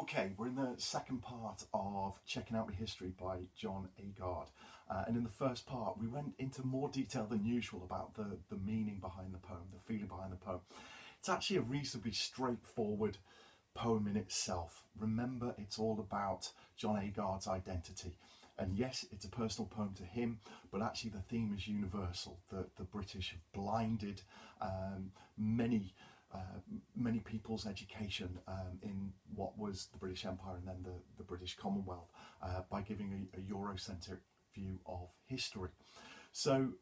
Okay, we're in the second part of Checking Out My History by John Agard. And in the first part, we went into more detail than usual about the meaning behind the poem, the feeling behind the poem. It's actually a reasonably straightforward poem in itself. Remember, it's all about John Agard's identity. And yes, it's a personal poem to him, but actually the theme is universal. The British have blinded many people's education in what was the British Empire and then the British Commonwealth by giving a Eurocentric view of history. So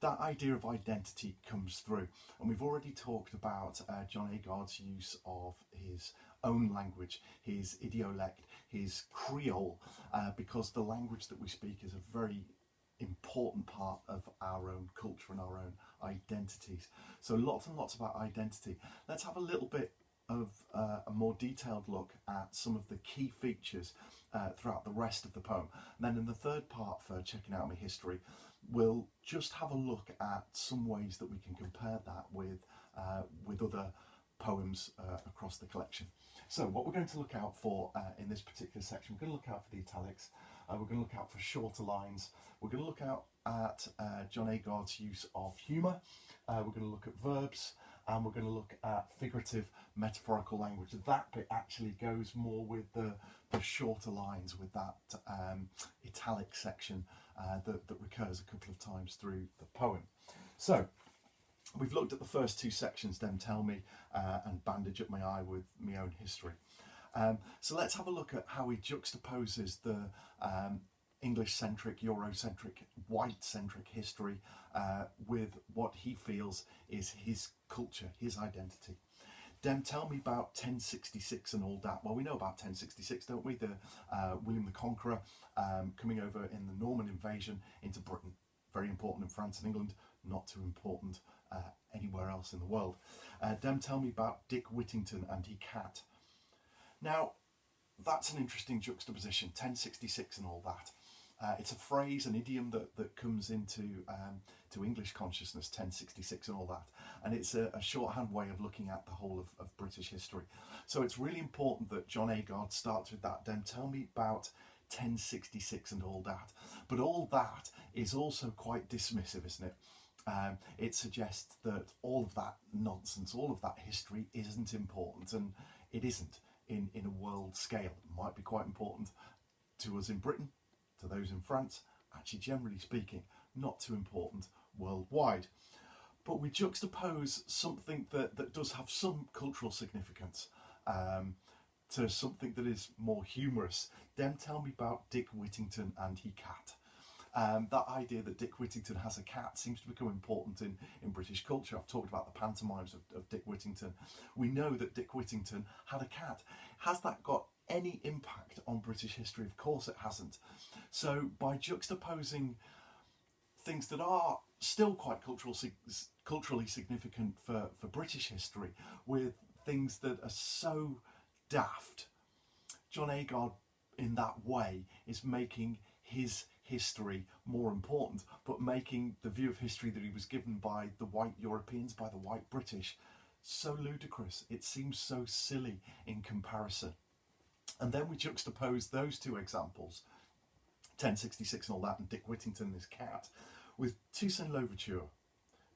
that idea of identity comes through, and we've already talked about John Agard's use of his own language, his idiolect, his Creole, because the language that we speak is a very important part of our own culture and our own identities. So lots and lots about identity. Let's have a little bit of a more detailed look at some of the key features throughout the rest of the poem. And then in the third part for Checking Out My History, we'll just have a look at some ways that we can compare that with other poems across the collection. So what we're going to look out for in this particular section, we're going to look out for the italics, we're going to look out for shorter lines, we're going to look out at John Agard's use of humour, we're going to look at verbs, and we're going to look at figurative metaphorical language. That bit actually goes more with the shorter lines, with that italic section that recurs a couple of times through the poem. So we've looked at the first two sections, Them Tell Me and Bandage Up My Eye with My Own History. So let's have a look at how he juxtaposes the English-centric, Eurocentric, white-centric history with what he feels is his culture, his identity. Dem tell me about 1066 and all that. Well, we know about 1066, don't we? The William the Conqueror coming over in the Norman invasion into Britain. Very important in France and England, not too important anywhere else in the world. Dem tell me about Dick Whittington and he cat. Now, that's an interesting juxtaposition, 1066 and all that. It's a phrase, an idiom that comes into to English consciousness, 1066 and all that. And it's a shorthand way of looking at the whole of British history. So it's really important that John Agard starts with that. Then tell me about 1066 and all that. But all that is also quite dismissive, isn't it? It suggests that all of that nonsense, all of that history isn't important, and it isn't in a world scale. It might be quite important to us in Britain, to those in France, actually generally speaking, not too important worldwide. But we juxtapose something that does have some cultural significance to something that is more humorous. Then tell me about Dick Whittington and he cat. That idea that Dick Whittington has a cat seems to become important in British culture. I've talked about the pantomimes of Dick Whittington. We know that Dick Whittington had a cat. Has that got any impact on British history? Of course it hasn't. So by juxtaposing things that are still quite culturally significant for British history with things that are so daft, John Agard in that way is making his history more important, but making the view of history that he was given by the white Europeans, by the white British, so ludicrous. It seems so silly in comparison. And then we juxtapose those two examples, 1066 and all that, and Dick Whittington and his cat, with Toussaint Louverture.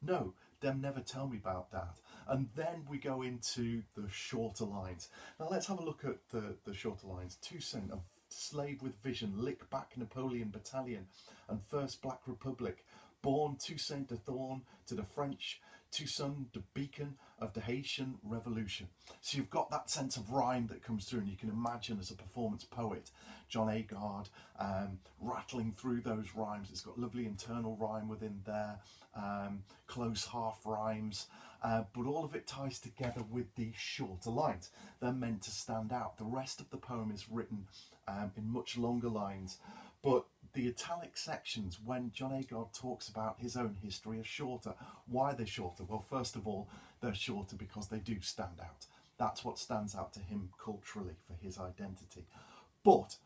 No, them never tell me about that. And then we go into the shorter lines. Now let's have a look at the shorter lines. Toussaint, a slave with vision, lick back Napoleon battalion, and First Black Republic, born Toussaint de Thorn to the French, Toussaint de beacon of the Haitian Revolution. So you've got that sense of rhyme that comes through, and you can imagine as a performance poet, John Agard rattling through those rhymes. It's got lovely internal rhyme within there, close half rhymes, but all of it ties together with the shorter lines. They're meant to stand out. The rest of the poem is written in much longer lines, but the italic sections, when John Agard talks about his own history, are shorter. Why are they shorter? Well, first of all, they're shorter because they do stand out. That's what stands out to him culturally for his identity. But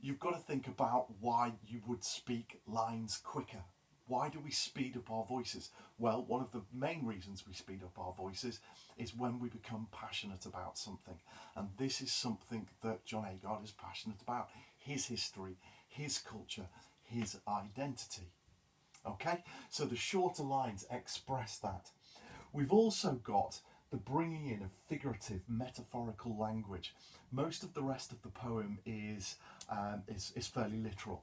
you've got to think about why you would speak lines quicker. Why do we speed up our voices? Well, one of the main reasons we speed up our voices is when we become passionate about something. And this is something that John Agard is passionate about. His history, his culture, his identity. Okay, so the shorter lines express that. We've also got the bringing in of figurative, metaphorical language. Most of the rest of the poem is fairly literal.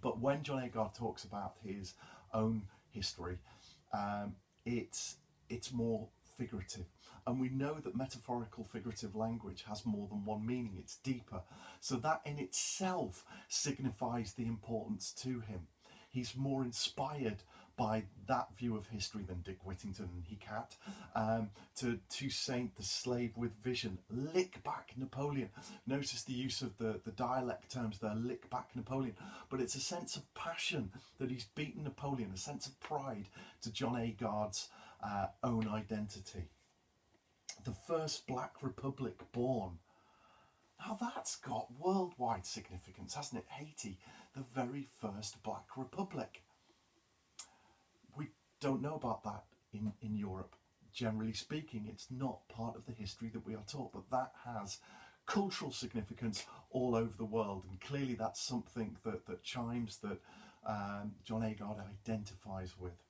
But when John Agard talks about his own history, um, it's more figurative. And we know that metaphorical figurative language has more than one meaning, it's deeper. So that in itself signifies the importance to him. He's more inspired by that view of history than Dick Whittington and Hicat. To Saint the Slave with Vision, lick back Napoleon. Notice the use of the dialect terms there, lick back Napoleon. But it's a sense of passion that he's beaten Napoleon, a sense of pride to John Agard's own identity. The first Black Republic born. Now that's got worldwide significance, hasn't it? Haiti, the very first Black Republic. We don't know about that in Europe. Generally speaking, it's not part of the history that we are taught, but that has cultural significance all over the world, and clearly that's something that chimes, that John Agard identifies with.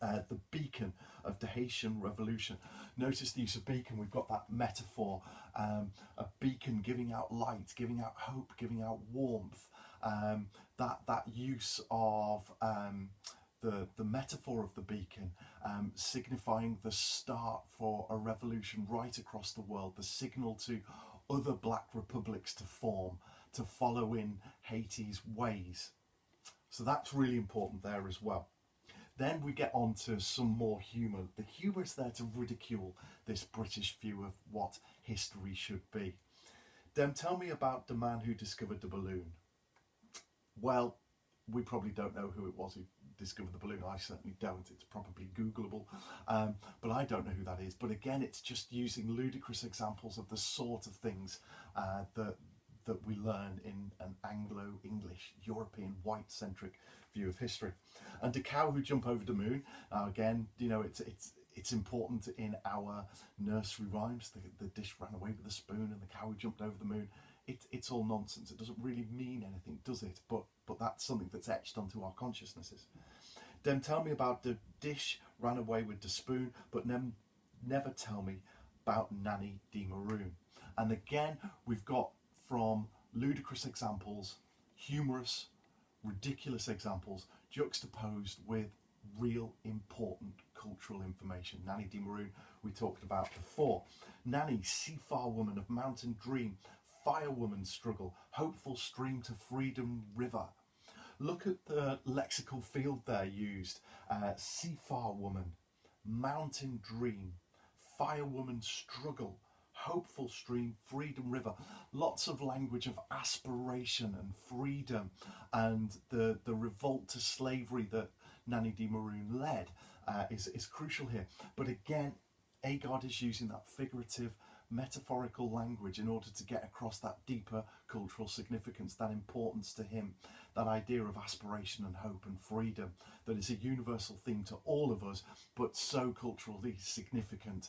The beacon of the Haitian Revolution. Notice the use of beacon, we've got that metaphor, a beacon giving out light, giving out hope, giving out warmth. That use of the metaphor of the beacon signifying the start for a revolution right across the world, the signal to other Black republics to form, to follow in Haiti's ways. So that's really important there as well. Then we get on to some more humour. The humour is there to ridicule this British view of what history should be. Then tell me about the man who discovered the balloon. Well, we probably don't know who it was who discovered the balloon. I certainly don't. It's probably Googleable. But I don't know who that is. But again, it's just using ludicrous examples of the sort of things that we learn in an Anglo-English, European, white-centric view of history. And the cow who jumped over the moon. Now again, you know, it's important in our nursery rhymes. The dish ran away with the spoon, and the cow who jumped over the moon. It's all nonsense. It doesn't really mean anything, does it? But that's something that's etched onto our consciousnesses. Then tell me about the dish ran away with the spoon, but never tell me about Nanny de Maroon. And again, we've got from ludicrous examples, humorous, ridiculous examples, juxtaposed with real important cultural information. Nanny de Maroon we talked about before. Nanny, seafar woman of mountain dream, firewoman struggle, hopeful stream to freedom river. Look at the lexical field there used. Seafar woman, mountain dream, firewoman struggle, hopeful stream, freedom river. Lots of language of aspiration and freedom, and the revolt to slavery that Nanny de Maroon led is crucial here. But again, Agard is using that figurative, metaphorical language in order to get across that deeper cultural significance, that importance to him, that idea of aspiration and hope and freedom that is a universal theme to all of us, but so culturally significant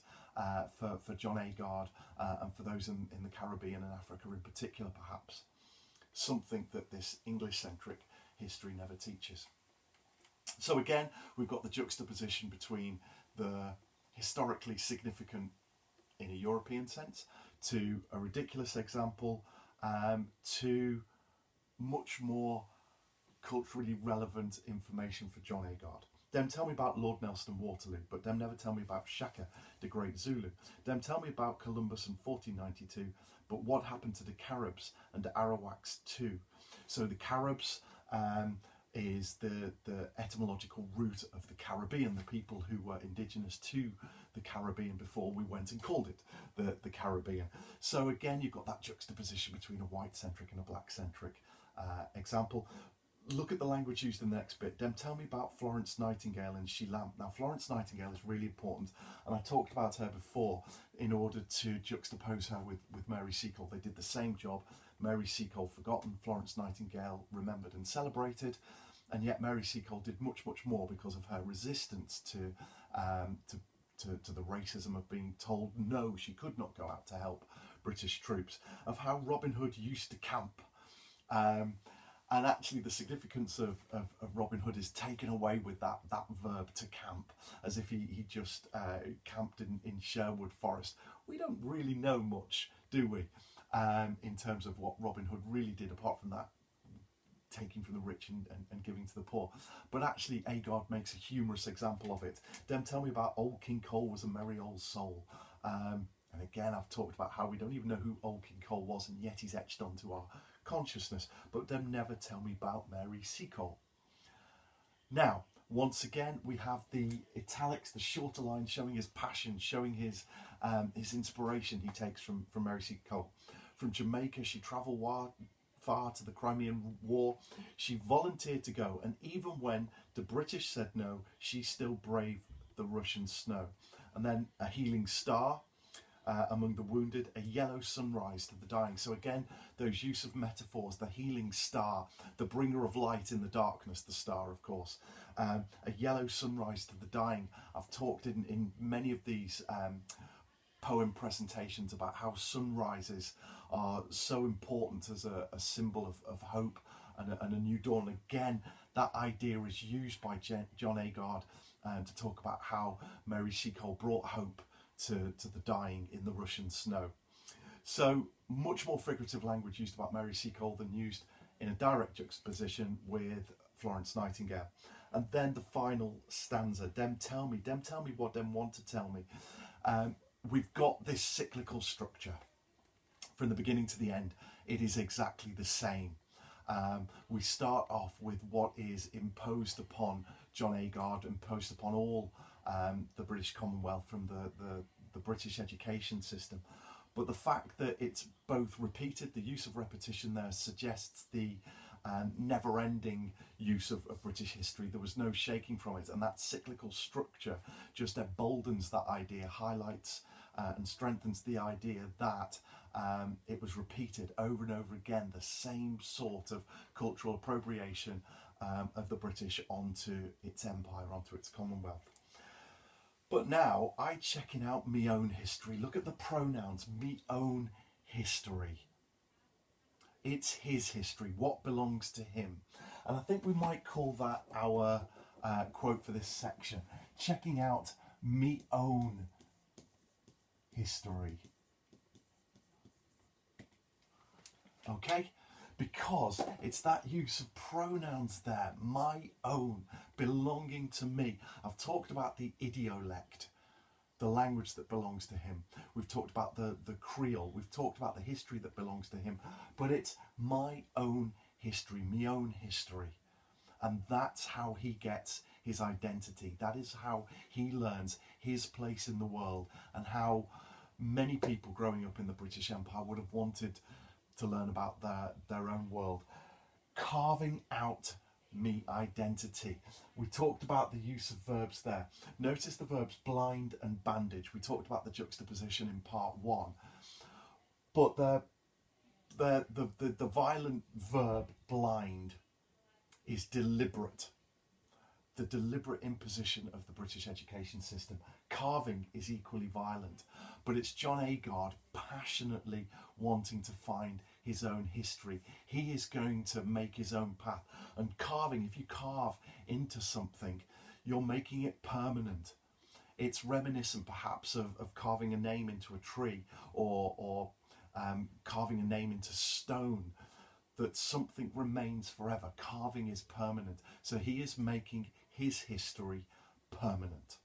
for John Agard and for those in the Caribbean and Africa in particular, perhaps. Something that this English-centric history never teaches. So again, we've got the juxtaposition between the historically significant in a European sense to a ridiculous example to much more culturally relevant information for John Agard. Them tell me about Lord Nelson and Waterloo, but them never tell me about Shaka, the Great Zulu. Them tell me about Columbus in 1492, but what happened to the Caribs and the Arawaks too? So the Caribs is the etymological root of the Caribbean, the people who were indigenous to the Caribbean before we went and called it the Caribbean. So again, you've got that juxtaposition between a white-centric and a black-centric example. Look at the language used in the next bit. Then tell me about Florence Nightingale and She Lamp. Now, Florence Nightingale is really important, and I talked about her before in order to juxtapose her with Mary Seacole. They did the same job. Mary Seacole forgotten, Florence Nightingale remembered and celebrated. and yet Mary Seacole did much, much more because of her resistance to the racism of being told no, she could not go out to help British troops, of how Robin Hood used to camp. And actually the significance of Robin Hood is taken away with that verb to camp, as if he just camped in Sherwood Forest. We don't really know much, do we, in terms of what Robin Hood really did, apart from that taking from the rich and giving to the poor. But actually Agard makes a humorous example of it. Dem tell me about old King Cole was a merry old soul. And again, I've talked about how we don't even know who old King Cole was, and yet he's etched onto our consciousness. But dem never tell me about Mary Seacole. Now, once again, we have the italics, the shorter line, showing his passion, showing his inspiration he takes from Mary Seacole. From Jamaica, she travelled far to the Crimean War. She volunteered to go, and even when the British said no, she still braved the Russian snow. And then a healing star among the wounded, a yellow sunrise to the dying. So again, those use of metaphors, the healing star, the bringer of light in the darkness, the star, of course. A yellow sunrise to the dying. I've talked in many of these poem presentations about how sunrises are so important as a symbol of hope and a new dawn. Again, that idea is used by John Agard to talk about how Mary Seacole brought hope to the dying in the Russian snow. So much more figurative language used about Mary Seacole than used in a direct juxtaposition with Florence Nightingale. And then the final stanza, dem tell me what dem want to tell me. We've got this cyclical structure from the beginning to the end. It is exactly the same. We start off with what is imposed upon John Agard, imposed upon all the British Commonwealth from the British education system. But the fact that it's both repeated, the use of repetition there suggests the never-ending use of British history. There was no shaking from it, and that cyclical structure just emboldens that idea, highlights and strengthens the idea that it was repeated over and over again, the same sort of cultural appropriation of the British onto its empire, onto its Commonwealth. But now, I checking out me own history. Look at the pronouns, me own history. It's his history, what belongs to him. And I think we might call that our quote for this section. Checking out me own history. Okay? Because it's that use of pronouns there, my own, belonging to me. I've talked about the idiolect, the language that belongs to him. We've talked about the Creole. We've talked about the history that belongs to him. But it's my own history, me own history. And that's how he gets his identity. That is how he learns his place in the world, and how many people growing up in the British Empire would have wanted to learn about their own world. Carving out me identity. We talked about the use of verbs there. Notice the verbs blind and bandage. We talked about the juxtaposition in part 1. But the violent verb blind is deliberate. The deliberate imposition of the British education system. Carving is equally violent, but it's John Agard passionately wanting to find his own history. He is going to make his own path. And carving, if you carve into something, you're making it permanent. It's reminiscent perhaps of carving a name into a tree, or carving a name into stone, that something remains forever. Carving is permanent. So he is making his history permanent.